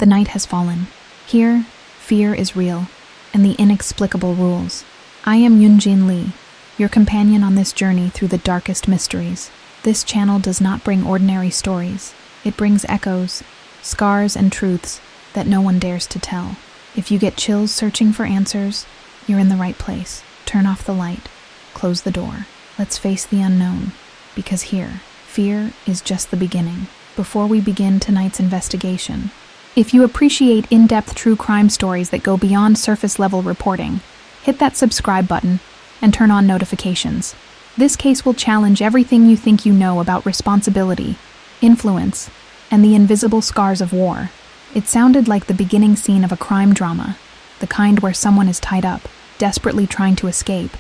The night has fallen. Here, fear is real, and the inexplicable rules. I am Yoonjin Lee, your companion on this journey through the darkest mysteries. This channel does not bring ordinary stories. It brings echoes, scars, and truths that no one dares to tell. If you get chills searching for answers, you're in the right place. Turn off the light. Close the door. Let's face the unknown, because here, fear is just the beginning. Before we begin tonight's investigation, if you appreciate in-depth true crime stories that go beyond surface-level reporting, hit that subscribe button and turn on notifications. This case will challenge everything you think you know about responsibility, influence, and the invisible scars of war. It sounded like the beginning scene of a crime drama, the kind where someone is tied up, desperately trying to escape,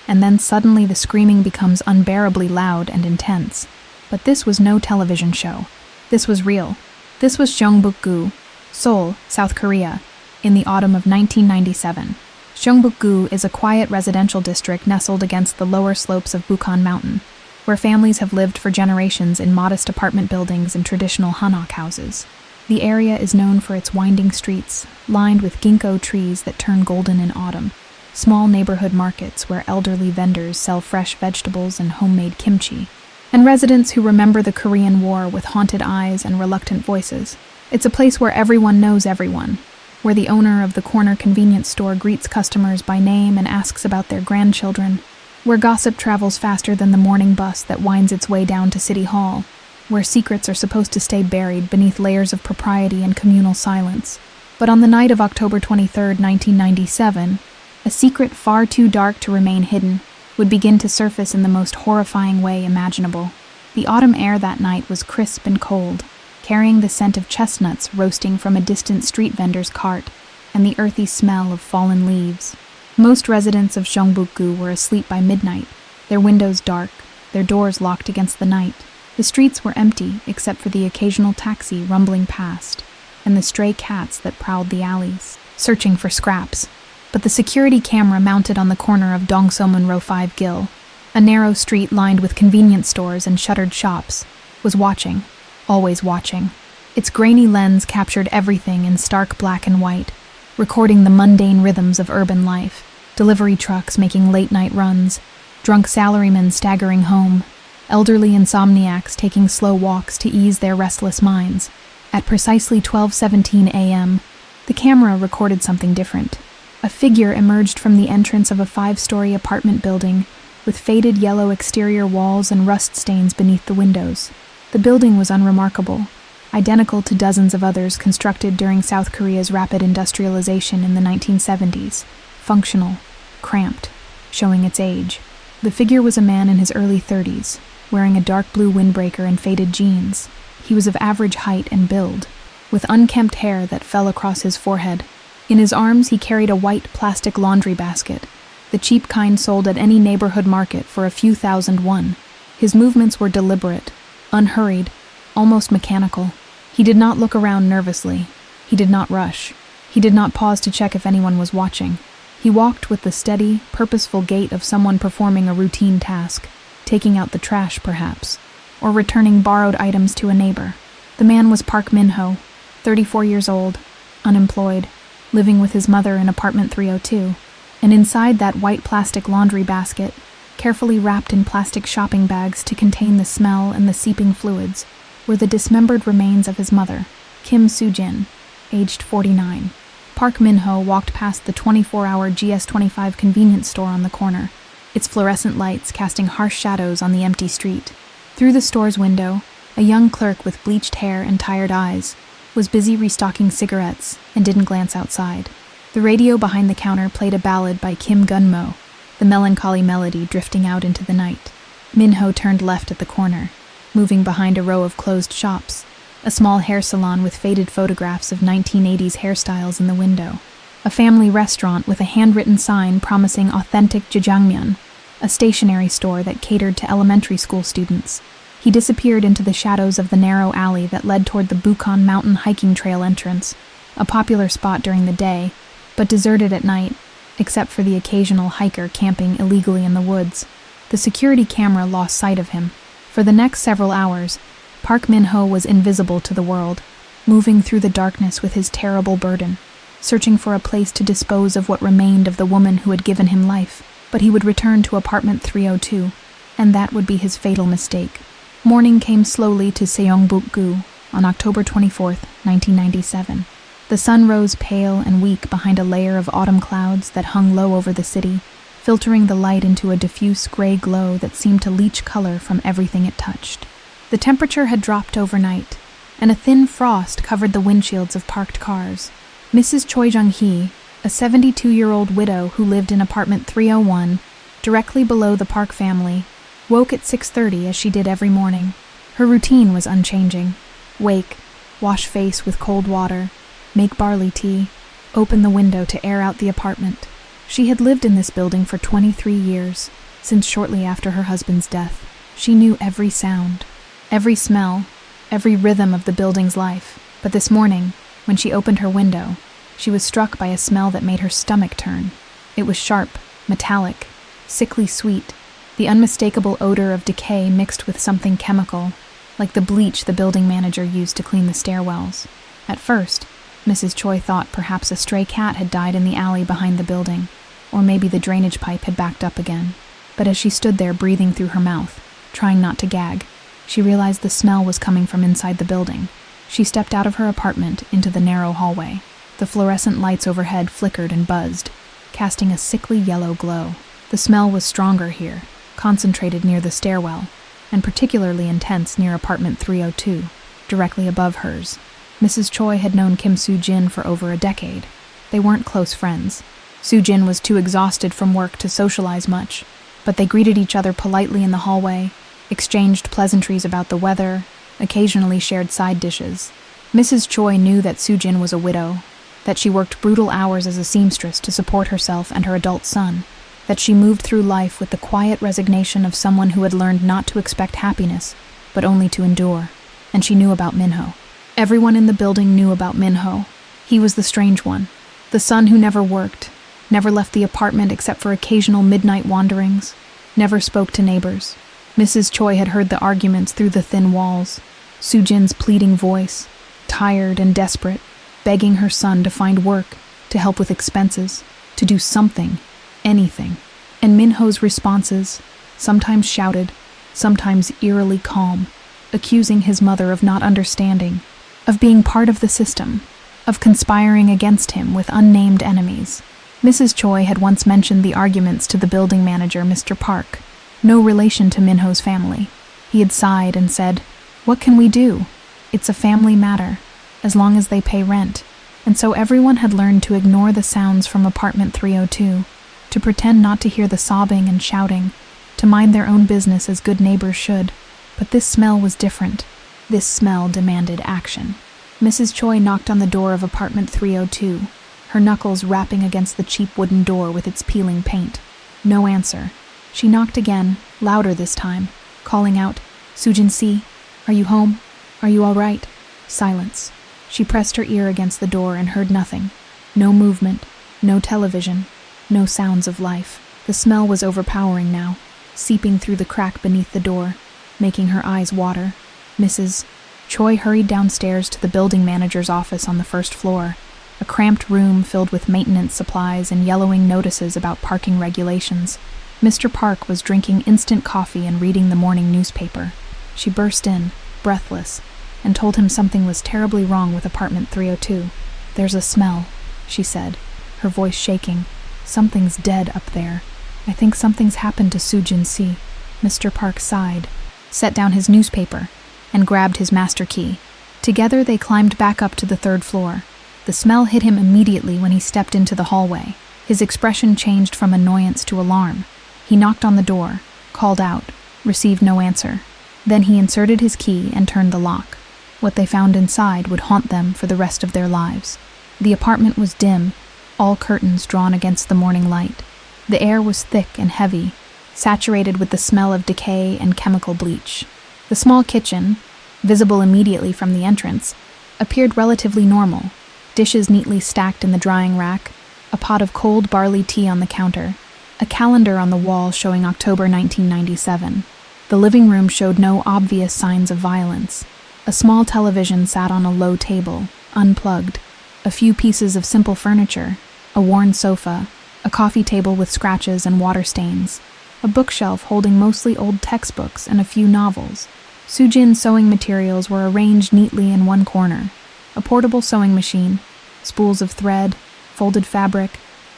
and then suddenly the screaming becomes unbearably loud and intense. But this was no television show. This was real. This was Seongbuk-gu, Seoul, South Korea, in the autumn of 1997. Seongbuk-gu is a quiet residential district nestled against the lower slopes of Bukhan Mountain, where families have lived for generations in modest apartment buildings and traditional hanok houses. The area is known for its winding streets, lined with ginkgo trees that turn golden in autumn, small neighborhood markets where elderly vendors sell fresh vegetables and homemade kimchi, and residents who remember the Korean War with haunted eyes and reluctant voices. It's a place where everyone knows everyone, where the owner of the corner convenience store greets customers by name and asks about their grandchildren, where gossip travels faster than the morning bus that winds its way down to City Hall, where secrets are supposed to stay buried beneath layers of propriety and communal silence. But on the night of October 23, 1997, a secret far too dark to remain hidden would begin to surface in the most horrifying way imaginable. The autumn air that night was crisp and cold, carrying the scent of chestnuts roasting from a distant street vendor's cart and the earthy smell of fallen leaves. Most residents of Seongbuk-gu were asleep by midnight, their windows dark, their doors locked against the night. The streets were empty except for the occasional taxi rumbling past and the stray cats that prowled the alleys, searching for scraps. But the security camera mounted on the corner of Dongsomun Row 5 Gil, a narrow street lined with convenience stores and shuttered shops, was watching. Always watching. Its grainy lens captured everything in stark black and white, recording the mundane rhythms of urban life, delivery trucks making late-night runs, drunk salarymen staggering home, elderly insomniacs taking slow walks to ease their restless minds. At precisely 12:17 a.m., the camera recorded something different. A figure emerged from the entrance of a 5-story apartment building with faded yellow exterior walls and rust stains beneath the windows. The building was unremarkable, identical to dozens of others constructed during South Korea's rapid industrialization in the 1970s, functional, cramped, showing its age. The figure was a man in his early 30s, wearing a dark blue windbreaker and faded jeans. He was of average height and build, with unkempt hair that fell across his forehead. In his arms he carried a white plastic laundry basket, the cheap kind sold at any neighborhood market for a few thousand won. His movements were deliberate, unhurried, almost mechanical. He did not look around nervously. He did not rush. He did not pause to check if anyone was watching. He walked with the steady, purposeful gait of someone performing a routine task, taking out the trash perhaps, or returning borrowed items to a neighbor. The man was Park Min-ho, 34 years old, unemployed, living with his mother in apartment 302, and inside that white plastic laundry basket, carefully wrapped in plastic shopping bags to contain the smell and the seeping fluids, were the dismembered remains of his mother, Kim Soo-jin, aged 49. Park Min-ho walked past the 24-hour GS25 convenience store on the corner, its fluorescent lights casting harsh shadows on the empty street. Through the store's window, a young clerk with bleached hair and tired eyes was busy restocking cigarettes and didn't glance outside. The radio behind the counter played a ballad by Kim Gun-mo, the melancholy melody drifting out into the night. Min-ho turned left at the corner, moving behind a row of closed shops, a small hair salon with faded photographs of 1980s hairstyles in the window, a family restaurant with a handwritten sign promising authentic jjajangmyeon, a stationery store that catered to elementary school students. He disappeared into the shadows of the narrow alley that led toward the Bukhan Mountain hiking trail entrance, a popular spot during the day, but deserted at night, except for the occasional hiker camping illegally in the woods. The security camera lost sight of him. For the next several hours, Park Min-ho was invisible to the world. moving through the darkness with his terrible burden, searching for a place to dispose of what remained of the woman who had given him life. But he would return to apartment 302, and that would be his fatal mistake. Morning came slowly to Seongbuk-gu on October 24th, 1997. The sun rose pale and weak behind a layer of autumn clouds that hung low over the city, filtering the light into a diffuse gray glow that seemed to leach color from everything it touched. The temperature had dropped overnight, and a thin frost covered the windshields of parked cars. Mrs. Choi Jung-hee, a 72-year-old widow who lived in apartment 301, directly below the Park family, woke at 6:30 as she did every morning. Her routine was unchanging. Wake, wash face with cold water, make barley tea, open the window to air out the apartment. She had lived in this building for 23 years, since shortly after her husband's death. She knew every sound, every smell, every rhythm of the building's life. But this morning, when she opened her window, she was struck by a smell that made her stomach turn. It was sharp, metallic, sickly sweet, the unmistakable odor of decay mixed with something chemical, like the bleach the building manager used to clean the stairwells. At first, Mrs. Choi thought perhaps a stray cat had died in the alley behind the building, or maybe the drainage pipe had backed up again. But as she stood there breathing through her mouth, trying not to gag, she realized the smell was coming from inside the building. She stepped out of her apartment into the narrow hallway. The fluorescent lights overhead flickered and buzzed, casting a sickly yellow glow. The smell was stronger here, concentrated near the stairwell, and particularly intense near apartment 302, directly above hers. Mrs. Choi had known Kim Soo-jin for over a decade. They weren't close friends. Soo-jin was too exhausted from work to socialize much, but they greeted each other politely in the hallway, exchanged pleasantries about the weather, occasionally shared side dishes. Mrs. Choi knew that Soo-jin was a widow, that she worked brutal hours as a seamstress to support herself and her adult son, that she moved through life with the quiet resignation of someone who had learned not to expect happiness, but only to endure. And she knew about Minho. Everyone in the building knew about Minho. He was the strange one, the son who never worked, never left the apartment except for occasional midnight wanderings, never spoke to neighbors. Mrs. Choi had heard the arguments through the thin walls, Soo-jin's pleading voice, tired and desperate, begging her son to find work, to help with expenses, to do something, anything. And Minho's responses, sometimes shouted, sometimes eerily calm, accusing his mother of not understanding, of being part of the system, of conspiring against him with unnamed enemies. Mrs. Choi had once mentioned the arguments to the building manager, Mr. Park, no relation to Minho's family. He had sighed and said, "What can we do? It's a family matter, as long as they pay rent." And so everyone had learned to ignore the sounds from apartment 302, to pretend not to hear the sobbing and shouting, to mind their own business as good neighbors should. But this smell was different. This smell demanded action. Mrs. Choi knocked on the door of apartment 302, her knuckles rapping against the cheap wooden door with its peeling paint. No answer. She knocked again, louder this time, calling out, "Soo-jin Si, are you home? Are you all right?" Silence. She pressed her ear against the door and heard nothing. No movement, no television, no sounds of life. The smell was overpowering now, seeping through the crack beneath the door, making her eyes water. Mrs. Choi hurried downstairs to the building manager's office on the first floor, a cramped room filled with maintenance supplies and yellowing notices about parking regulations. Mr. Park was drinking instant coffee and reading the morning newspaper. She burst in, breathless, and told him something was terribly wrong with apartment 302. "There's a smell," she said, her voice shaking. "Something's dead up there. I think something's happened to Soo-jin Si." Mr. Park sighed, set down his newspaper, and grabbed his master key. Together they climbed back up to the third floor. The smell hit him immediately when he stepped into the hallway. His expression changed from annoyance to alarm. He knocked on the door, called out, received no answer. Then he inserted his key and turned the lock. What they found inside would haunt them for the rest of their lives. The apartment was dim, all curtains drawn against the morning light. The air was thick and heavy, saturated with the smell of decay and chemical bleach. The small kitchen, visible immediately from the entrance, appeared relatively normal. Dishes neatly stacked in the drying rack, a pot of cold barley tea on the counter, a calendar on the wall showing October 1997. The living room showed no obvious signs of violence. A small television sat on a low table, unplugged. A few pieces of simple furniture, a worn sofa, a coffee table with scratches and water stains, a bookshelf holding mostly old textbooks and a few novels. Soo-jin's sewing materials were arranged neatly in one corner. A portable sewing machine, spools of thread, folded fabric,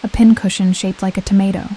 a pincushion shaped like a tomato.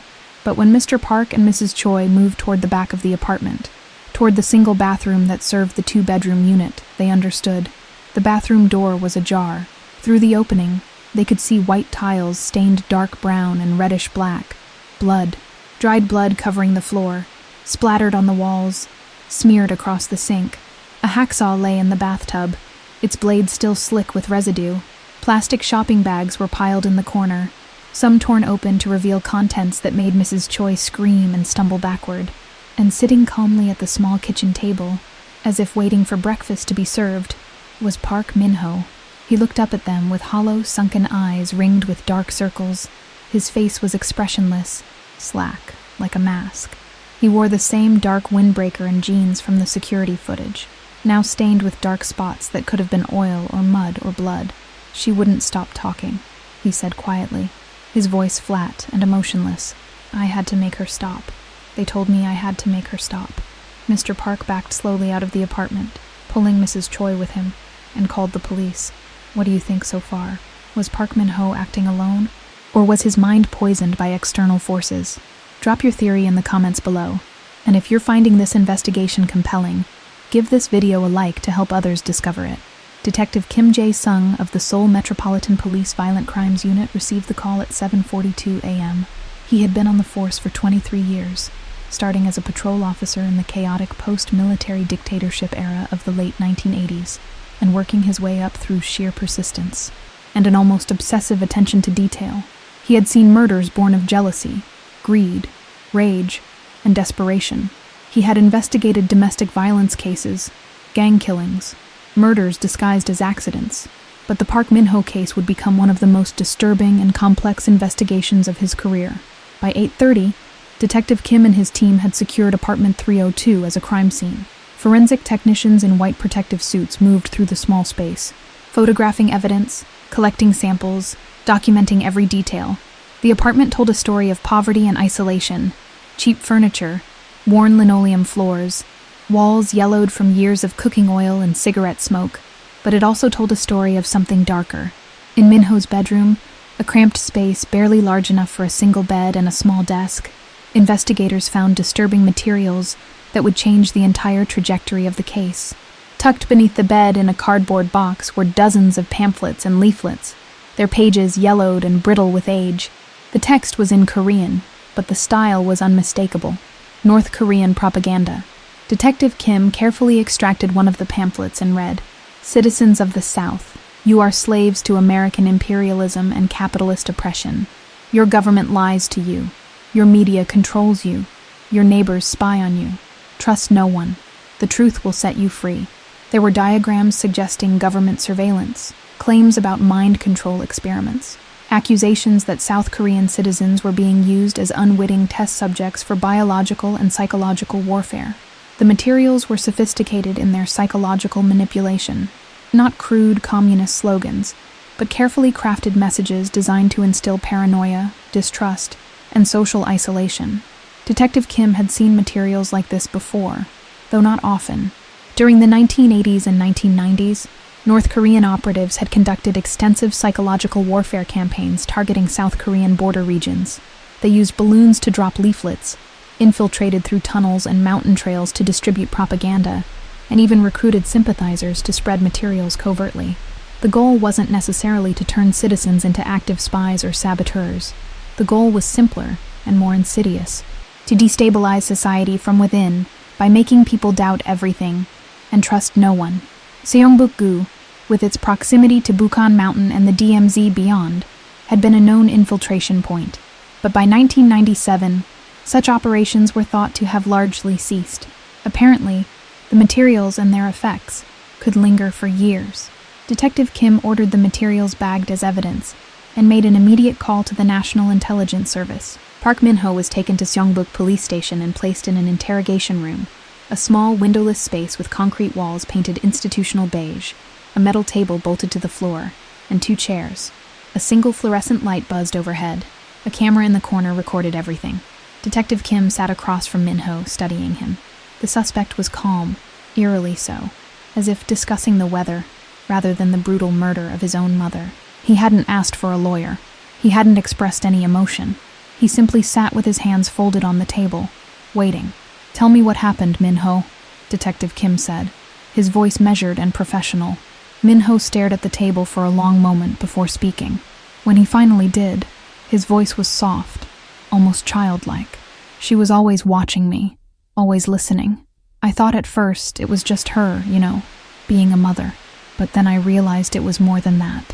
But when Mr. Park and Mrs. Choi moved toward the back of the apartment, toward the single bathroom that served the two-bedroom unit, they understood. The bathroom door was ajar. Through the opening, they could see white tiles stained dark brown and reddish black. Blood. Dried blood covering the floor, splattered on the walls, smeared across the sink. A hacksaw lay in the bathtub, its blade still slick with residue. Plastic shopping bags were piled in the corner, some torn open to reveal contents that made Mrs. Choi scream and stumble backward. And sitting calmly at the small kitchen table, as if waiting for breakfast to be served, was Park Min-ho. He looked up at them with hollow, sunken eyes ringed with dark circles. His face was expressionless, slack, like a mask. He wore the same dark windbreaker and jeans from the security footage, now stained with dark spots that could have been oil or mud or blood. "She wouldn't stop talking," he said quietly, his voice flat and emotionless. "I had to make her stop. They told me I had to make her stop." Mr. Park backed slowly out of the apartment, pulling Mrs. Choi with him, and called the police. "What do you think so far? Was Park Min-ho acting alone? Or was his mind poisoned by external forces? Drop your theory in the comments below. And if you're finding this investigation compelling, give this video a like to help others discover it. Detective Kim Jae-sung of the Seoul Metropolitan Police Violent Crimes Unit received the call at 7:42 a.m. He had been on the force for 23 years, starting as a patrol officer in the chaotic post-military dictatorship era of the late 1980s, and working his way up through sheer persistence and an almost obsessive attention to detail. He had seen murders born of jealousy, greed, rage, and desperation. He had investigated domestic violence cases, gang killings, murders disguised as accidents, but the Park Min-ho case would become one of the most disturbing and complex investigations of his career. By 8:30, Detective Kim and his team had secured apartment 302 as a crime scene. Forensic technicians in white protective suits moved through the small space, photographing evidence, collecting samples, documenting every detail. The apartment told a story of poverty and isolation, cheap furniture, worn linoleum floors, walls yellowed from years of cooking oil and cigarette smoke, but it also told a story of something darker. In Min-ho's bedroom, a cramped space barely large enough for a single bed and a small desk, investigators found disturbing materials that would change the entire trajectory of the case. Tucked beneath the bed in a cardboard box were dozens of pamphlets and leaflets, their pages yellowed and brittle with age. The text was in Korean, but the style was unmistakable. North Korean propaganda. Detective Kim carefully extracted one of the pamphlets and read, "Citizens of the South, you are slaves to American imperialism and capitalist oppression. Your government lies to you. Your media controls you. Your neighbors spy on you. Trust no one. The truth will set you free." There were diagrams suggesting government surveillance, claims about mind control experiments, accusations that South Korean citizens were being used as unwitting test subjects for biological and psychological warfare. The materials were sophisticated in their psychological manipulation, not crude communist slogans, but carefully crafted messages designed to instill paranoia, distrust, and social isolation. Detective Kim had seen materials like this before, though not often. During the 1980s and 1990s, North Korean operatives had conducted extensive psychological warfare campaigns targeting South Korean border regions. They used balloons to drop leaflets, infiltrated through tunnels and mountain trails to distribute propaganda, and even recruited sympathizers to spread materials covertly. The goal wasn't necessarily to turn citizens into active spies or saboteurs. The goal was simpler and more insidious: to destabilize society from within by making people doubt everything and trust no one. Seongbuk-gu, with its proximity to Bukhan Mountain and the DMZ beyond, had been a known infiltration point. But by 1997, such operations were thought to have largely ceased. Apparently, the materials and their effects could linger for years. Detective Kim ordered the materials bagged as evidence and made an immediate call to the National Intelligence Service. Park Min-ho was taken to Seongbuk Police Station and placed in an interrogation room, A small, windowless space with concrete walls painted institutional beige, a metal table bolted to the floor, and 2 chairs. A single fluorescent light buzzed overhead. A camera in the corner recorded everything. Detective Kim sat across from Min-ho, studying him. The suspect was calm, eerily so, as if discussing the weather, rather than the brutal murder of his own mother. He hadn't asked for a lawyer. He hadn't expressed any emotion. He simply sat with his hands folded on the table, waiting. "Tell me what happened, Min-ho," Detective Kim said, his voice measured and professional. Min-ho stared at the table for a long moment before speaking. When he finally did, his voice was soft, almost childlike. "She was always watching me, always listening. I thought at first it was just her, being a mother. But then I realized it was more than that.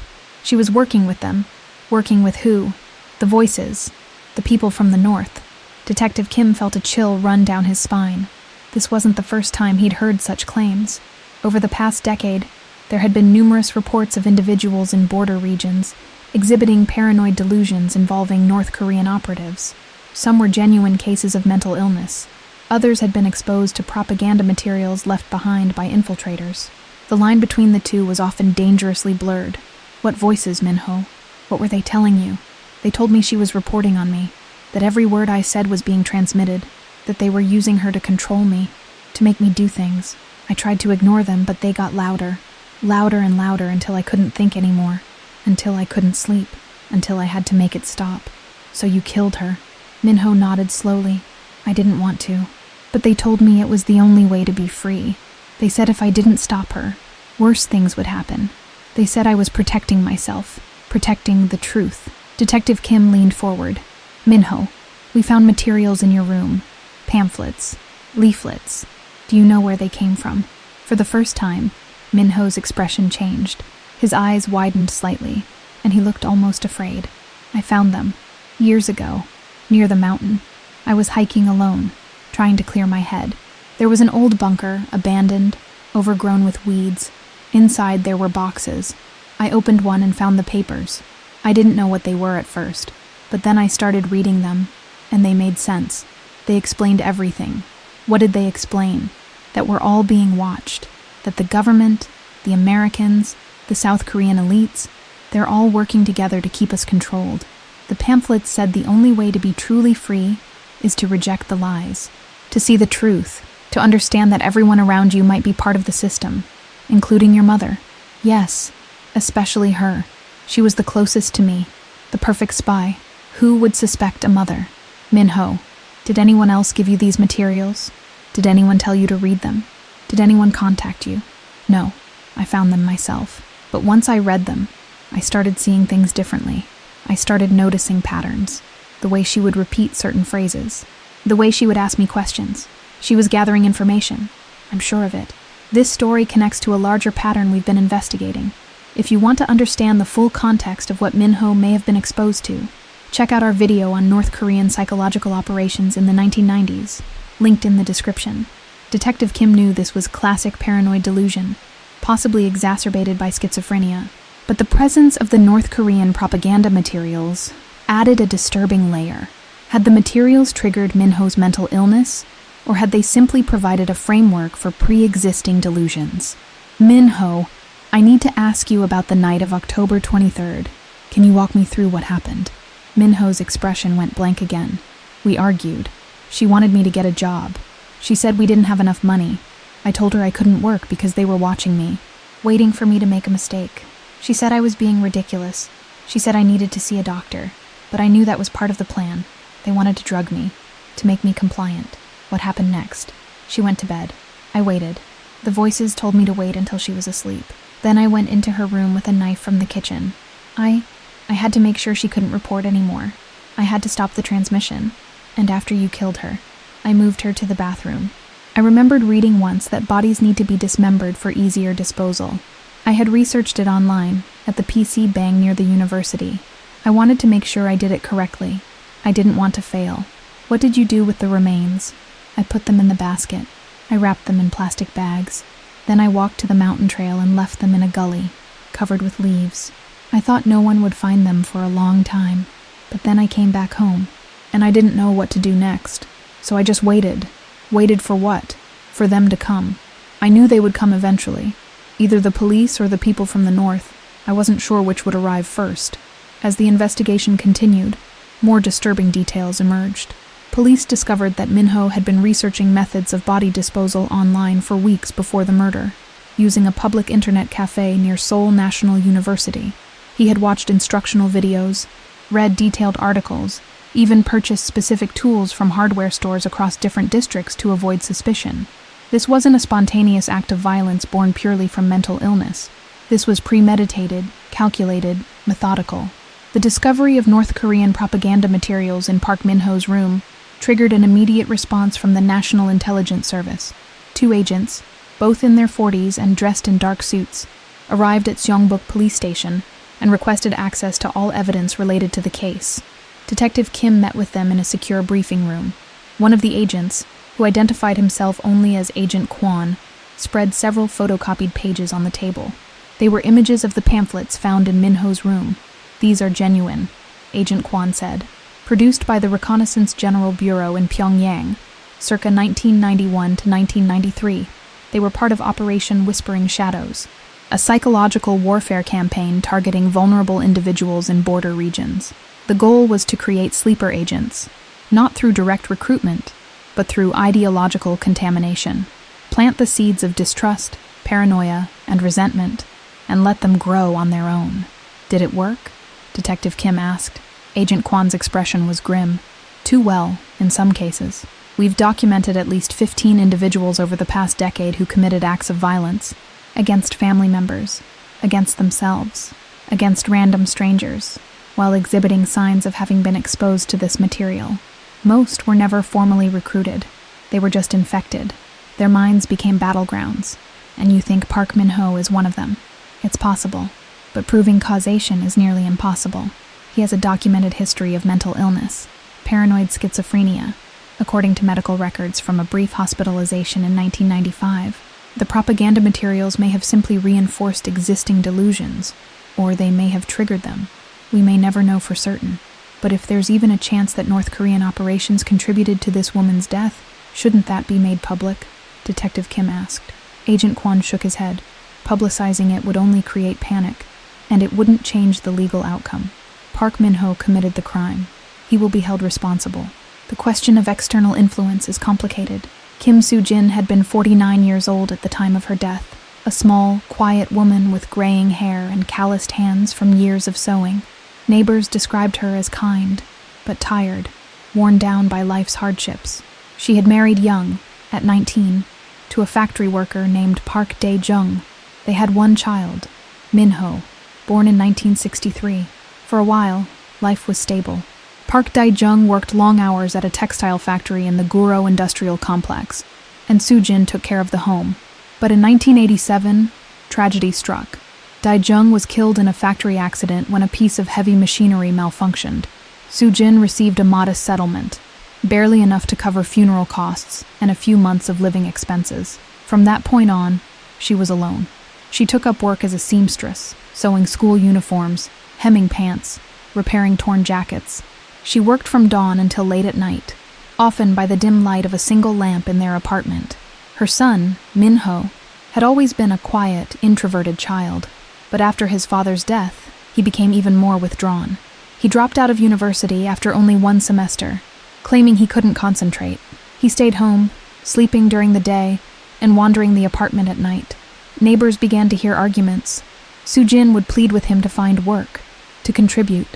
She was working with them. Working with who? The voices. The people from the north." Detective Kim felt a chill run down his spine. This wasn't the first time he'd heard such claims. Over the past decade, there had been numerous reports of individuals in border regions exhibiting paranoid delusions involving North Korean operatives. Some were genuine cases of mental illness. Others had been exposed to propaganda materials left behind by infiltrators. The line between the two was often dangerously blurred. What voices, Min-ho? What were they telling you? They told me she was reporting on me, that every word I said was being transmitted, that they were using her to control me, to make me do things. I tried to ignore them, but they got louder and louder until I couldn't think anymore, until I couldn't sleep, until I had to make it stop. "So you killed her?" Min-ho nodded slowly. "I didn't want to, but they told me it was the only way to be free. They said if I didn't stop her, worse things would happen. They said I was protecting myself, protecting the truth." Detective Kim leaned forward. "Min-ho, we found materials in your room. Pamphlets, leaflets. Do you know where they came from?" For the first time, Min-ho's expression changed. His eyes widened slightly, and he looked almost afraid. "I found them, years ago, near the mountain. I was hiking alone, trying to clear my head. There was an old bunker, abandoned, overgrown with weeds. Inside there were boxes. I opened one and found the papers. I didn't know what they were at first, but then I started reading them, and they made sense. They explained everything." What did they explain? That we're all being watched. That the government, the Americans, the South Korean elites, they're all working together to keep us controlled. The pamphlets said the only way to be truly free is to reject the lies, to see the truth, to understand that everyone around you might be part of the system, including your mother. Yes, especially her. She was the closest to me, the perfect spy. Who would suspect a mother? Min-ho, did anyone else give you these materials? Did anyone tell you to read them? Did anyone contact you? No, I found them myself. But once I read them, I started seeing things differently. I started noticing patterns. The way she would repeat certain phrases. The way she would ask me questions. She was gathering information. I'm sure of it. This story connects to a larger pattern we've been investigating. If you want to understand the full context of what Min-ho may have been exposed to, check out our video on North Korean psychological operations in the 1990s, linked in the description. Detective Kim knew this was classic paranoid delusion, possibly exacerbated by schizophrenia, but the presence of the North Korean propaganda materials added a disturbing layer. Had the materials triggered Min-ho's mental illness, or had they simply provided a framework for pre-existing delusions? Min-ho, I need to ask you about the night of October 23rd. Can you walk me through what happened? Min-ho's expression went blank again. We argued. She wanted me to get a job. She said we didn't have enough money. I told her I couldn't work because they were watching me, waiting for me to make a mistake. She said I was being ridiculous. She said I needed to see a doctor, but I knew that was part of the plan. They wanted to drug me, to make me compliant. What happened next? She went to bed. I waited. The voices told me to wait until she was asleep. Then I went into her room with a knife from the kitchen. I had to make sure she couldn't report anymore. I had to stop the transmission. And after you killed her, I moved her to the bathroom. I remembered reading once that bodies need to be dismembered for easier disposal. I had researched it online, at the PC Bang near the university. I wanted to make sure I did it correctly. I didn't want to fail. What did you do with the remains? I put them in the basket. I wrapped them in plastic bags. Then I walked to the mountain trail and left them in a gully, covered with leaves. I thought no one would find them for a long time. But then I came back home, and I didn't know what to do next. So I just waited. Waited for what? For them to come. I knew they would come eventually. Either the police or the people from the north. I wasn't sure which would arrive first. As the investigation continued, more disturbing details emerged. Police discovered that Minho had been researching methods of body disposal online for weeks before the murder, using a public internet cafe near Seoul National University. He had watched instructional videos, read detailed articles, even purchased specific tools from hardware stores across different districts to avoid suspicion. This wasn't a spontaneous act of violence born purely from mental illness. This was premeditated, calculated, methodical. The discovery of North Korean propaganda materials in Park Min-ho's room triggered an immediate response from the National Intelligence Service. 2 agents, both in their 40s and dressed in dark suits, arrived at Seongbuk police station and requested access to all evidence related to the case. Detective Kim met with them in a secure briefing room. One of the agents, who identified himself only as Agent Kwon, spread several photocopied pages on the table. They were images of the pamphlets found in Minho's room. "These are genuine," Agent Kwon said. "Produced by the Reconnaissance General Bureau in Pyongyang, circa 1991 to 1993. They were part of Operation Whispering Shadows, a psychological warfare campaign targeting vulnerable individuals in border regions. The goal was to create sleeper agents, not through direct recruitment, but through ideological contamination. Plant the seeds of distrust, paranoia, and resentment, and let them grow on their own." "Did it work?" Detective Kim asked. Agent Kwon's expression was grim. "Too well, in some cases. We've documented at least 15 individuals over the past decade who committed acts of violence, against family members, against themselves, against random strangers, while exhibiting signs of having been exposed to this material. Most were never formally recruited. They were just infected. Their minds became battlegrounds, and you think Park Min-ho is one of them. It's possible, but proving causation is nearly impossible. He has a documented history of mental illness, paranoid schizophrenia, according to medical records from a brief hospitalization in 1995. The propaganda materials may have simply reinforced existing delusions, or they may have triggered them. We may never know for certain. But if there's even a chance that North Korean operations contributed to this woman's death, shouldn't that be made public? Detective Kim asked. Agent Kwon shook his head. Publicizing it would only create panic, and it wouldn't change the legal outcome. Park Min-ho committed the crime. He will be held responsible. The question of external influence is complicated. Kim Soo-jin had been 49 years old at the time of her death, a small, quiet woman with graying hair and calloused hands from years of sewing. Neighbors described her as kind, but tired, worn down by life's hardships. She had married young, at 19, to a factory worker named Park Dae-jung. They had one child, Min-ho, born in 1963. For a while, life was stable. Park Dae-jung worked long hours at a textile factory in the Guro industrial complex, and Soo-jin took care of the home. But in 1987, tragedy struck. Dae-jung was killed in a factory accident when a piece of heavy machinery malfunctioned. Soo-jin received a modest settlement, barely enough to cover funeral costs and a few months of living expenses. From that point on, she was alone. She took up work as a seamstress, sewing school uniforms, hemming pants, repairing torn jackets. She worked from dawn until late at night, often by the dim light of a single lamp in their apartment. Her son, Min-ho, had always been a quiet, introverted child, but after his father's death, he became even more withdrawn. He dropped out of university after only one semester, claiming he couldn't concentrate. He stayed home, sleeping during the day, and wandering the apartment at night. Neighbors began to hear arguments. Soo-jin would plead with him to find work, to contribute,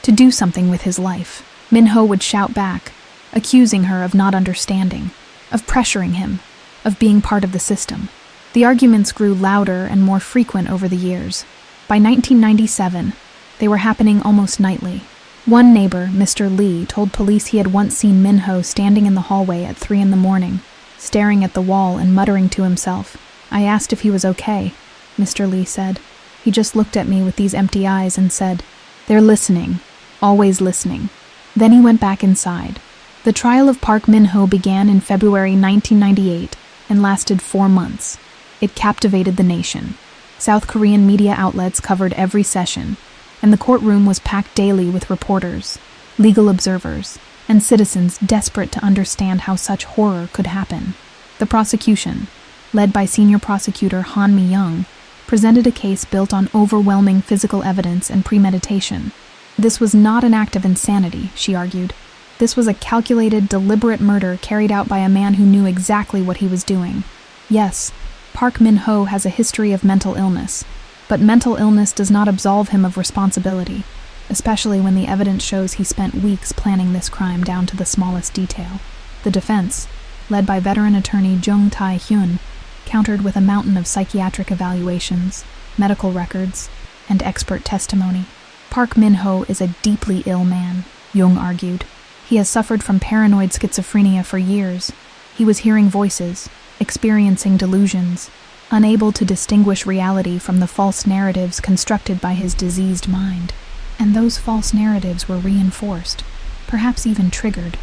to do something with his life. Min-ho would shout back, accusing her of not understanding, of pressuring him, of being part of the system. The arguments grew louder and more frequent over the years. By 1997, they were happening almost nightly. One neighbor, Mr. Lee, told police he had once seen Min-ho standing in the hallway at 3 a.m, staring at the wall and muttering to himself. I asked if he was okay, Mr. Lee said. He just looked at me with these empty eyes and said, "They're listening, always listening." Then he went back inside. The trial of Park Min-ho began in February 1998 and lasted 4 months. It captivated the nation. South Korean media outlets covered every session, and the courtroom was packed daily with reporters, legal observers, and citizens desperate to understand how such horror could happen. The prosecution, led by senior prosecutor Han Mi-young, presented a case built on overwhelming physical evidence and premeditation. This was not an act of insanity, she argued. This was a calculated, deliberate murder carried out by a man who knew exactly what he was doing. Yes, Park Min-ho has a history of mental illness, but mental illness does not absolve him of responsibility, especially when the evidence shows he spent weeks planning this crime down to the smallest detail. The defense, led by veteran attorney Jung Tae-hyun, countered with a mountain of psychiatric evaluations, medical records, and expert testimony. Park Min-ho is a deeply ill man, Jung argued. He has suffered from paranoid schizophrenia for years. He was hearing voices, experiencing delusions, unable to distinguish reality from the false narratives constructed by his diseased mind. And those false narratives were reinforced, perhaps even triggered,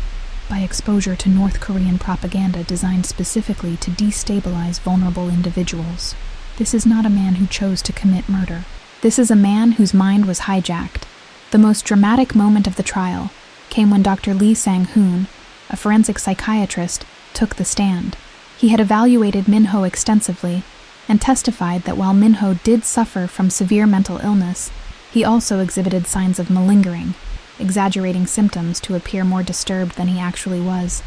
by exposure to North Korean propaganda designed specifically to destabilize vulnerable individuals. This is not a man who chose to commit murder. This is a man whose mind was hijacked. The most dramatic moment of the trial came when Dr. Lee Sang-hoon, a forensic psychiatrist, took the stand. He had evaluated Min-ho extensively and testified that while Min-ho did suffer from severe mental illness, he also exhibited signs of malingering, exaggerating symptoms to appear more disturbed than he actually was.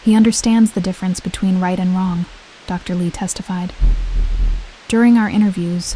He understands the difference between right and wrong, Dr. Lee testified. During our interviews,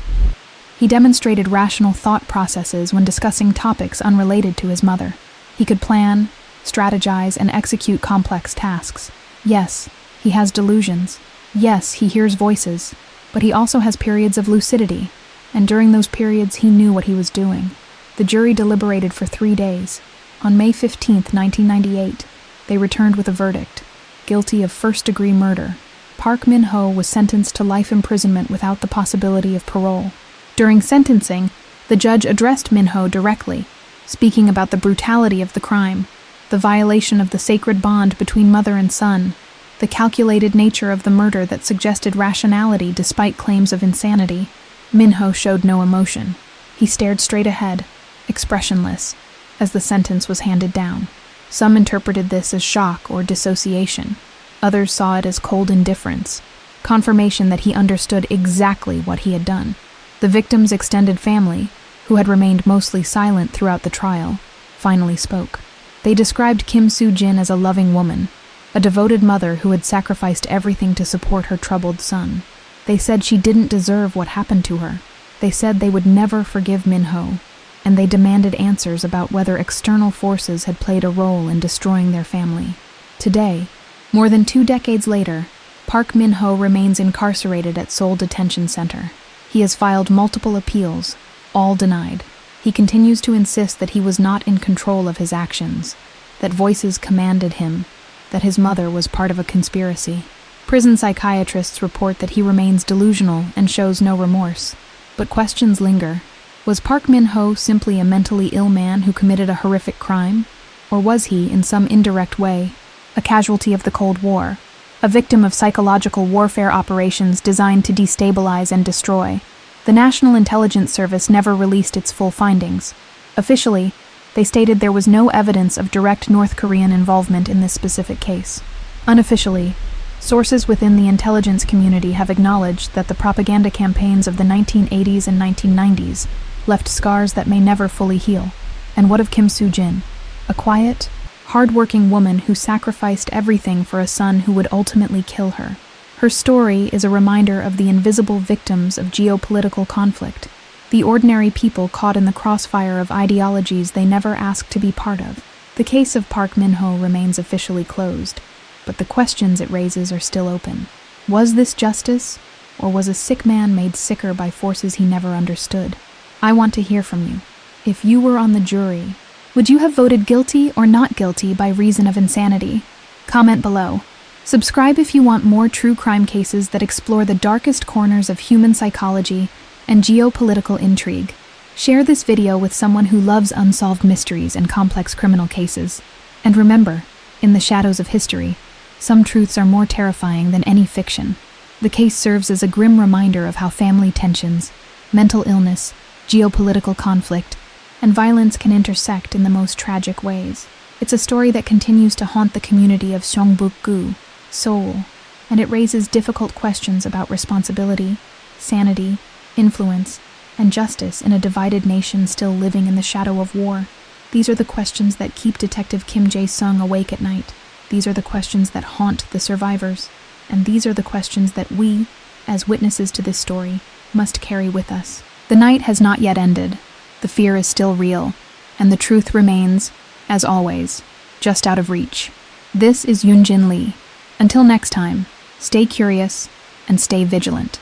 he demonstrated rational thought processes when discussing topics unrelated to his mother. He could plan, strategize, and execute complex tasks. Yes, he has delusions. Yes, he hears voices, but he also has periods of lucidity, and during those periods he knew what he was doing. The jury deliberated for 3 days. On May 15, 1998, they returned with a verdict: guilty of first-degree murder. Park Min-ho was sentenced to life imprisonment without the possibility of parole. During sentencing, the judge addressed Min-ho directly, speaking about the brutality of the crime, the violation of the sacred bond between mother and son, the calculated nature of the murder that suggested rationality despite claims of insanity. Min-ho showed no emotion. He stared straight ahead, expressionless, as the sentence was handed down. Some interpreted this as shock or dissociation. Others saw it as cold indifference, confirmation that he understood exactly what he had done. The victim's extended family, who had remained mostly silent throughout the trial, finally spoke. They described Kim Soo-jin as a loving woman, a devoted mother who had sacrificed everything to support her troubled son. They said she didn't deserve what happened to her. They said they would never forgive Min-ho, and they demanded answers about whether external forces had played a role in destroying their family. Today, more than 2 decades later, Park Min-ho remains incarcerated at Seoul Detention Center. He has filed multiple appeals, all denied. He continues to insist that he was not in control of his actions, that voices commanded him, that his mother was part of a conspiracy. Prison psychiatrists report that he remains delusional and shows no remorse. But questions linger. Was Park Min-ho simply a mentally ill man who committed a horrific crime? Or was he, in some indirect way, a casualty of the Cold War, a victim of psychological warfare operations designed to destabilize and destroy? The National Intelligence Service never released its full findings. Officially, they stated there was no evidence of direct North Korean involvement in this specific case. Unofficially, sources within the intelligence community have acknowledged that the propaganda campaigns of the 1980s and 1990s left scars that may never fully heal. And what of Kim Soo-jin, a quiet, hard-working woman who sacrificed everything for a son who would ultimately kill her? Her story is a reminder of the invisible victims of geopolitical conflict, the ordinary people caught in the crossfire of ideologies they never asked to be part of. The case of Park Min-ho remains officially closed, but the questions it raises are still open. Was this justice, or was a sick man made sicker by forces he never understood? I want to hear from you. If you were on the jury, would you have voted guilty or not guilty by reason of insanity? Comment below. Subscribe if you want more true crime cases that explore the darkest corners of human psychology and geopolitical intrigue. Share this video with someone who loves unsolved mysteries and complex criminal cases. And remember, in the shadows of history, some truths are more terrifying than any fiction. The case serves as a grim reminder of how family tensions, mental illness, geopolitical conflict, and violence can intersect in the most tragic ways. It's a story that continues to haunt the community of Seongbuk-gu, Seoul, and it raises difficult questions about responsibility, sanity, influence, and justice in a divided nation still living in the shadow of war. These are the questions that keep Detective Kim Jae-sung awake at night. These are the questions that haunt the survivors. And these are the questions that we, as witnesses to this story, must carry with us. The night has not yet ended. The fear is still real, and the truth remains, as always, just out of reach. This is Yoonjin Lee. Until next time, stay curious and stay vigilant.